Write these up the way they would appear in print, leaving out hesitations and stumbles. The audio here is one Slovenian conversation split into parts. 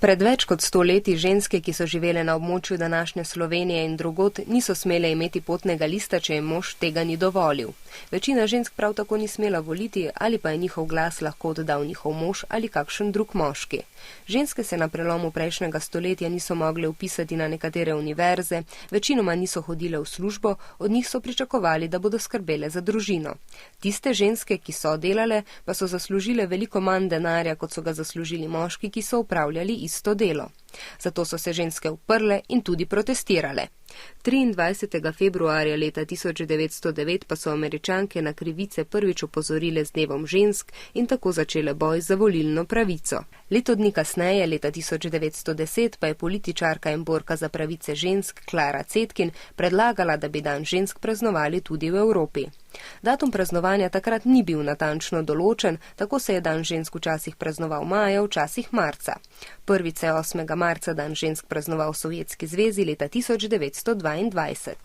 Pred več kot 100 leti ženske, ki so živele na območju današnje Slovenije in drugod, niso smele imeti potnega lista, če jim mož tega ni dovolil. Večina žensk prav tako ni smela voliti ali pa je njihov glas lahko oddal njihov mož ali kakšen drug moški. Ženske se na prelomu prejšnjega stoletja niso mogle vpisati na nekatere univerze, večinoma niso hodile v službo, od njih so pričakovali, da bodo skrbele za družino. Tiste ženske, ki so delale, pa so zaslužile veliko manj denarja, kot so ga zaslužili moški, ki so upravljali isto delo. Zato so se ženske uprle in tudi protestirale. 23. februarja leta 1909 pa so Američanke na krivice prvič opozorile z dnevom žensk in tako začele boj za volilno pravico. Leto dni kasneje, leta 1910, pa je političarka in borka za pravice žensk Klara Cetkin predlagala, da bi dan žensk praznovali tudi v Evropi. Datum praznovanja takrat ni bil natančno določen, tako se je dan žensk včasih praznoval maja, včasih marca. Prvič se je 8. marca dan žensk praznoval v Sovjetski zvezi leta 1922.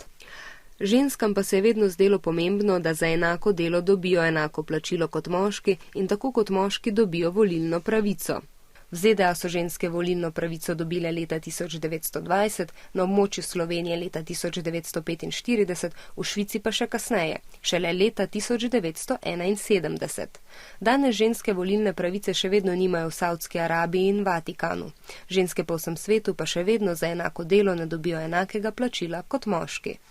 Ženskam pa se je vedno zdelo pomembno, da za enako delo dobijo enako plačilo kot moški in tako kot moški dobijo volilno pravico. V ZDA so ženske volilno pravico dobile leta 1920, na območju Slovenije leta 1945, v Švici pa še kasneje, šele leta 1971. Danes ženske volilne pravice še vedno nimajo v Savdski Arabiji in Vatikanu. Ženske po vsem svetu pa še vedno za enako delo ne dobijo enakega plačila kot moški.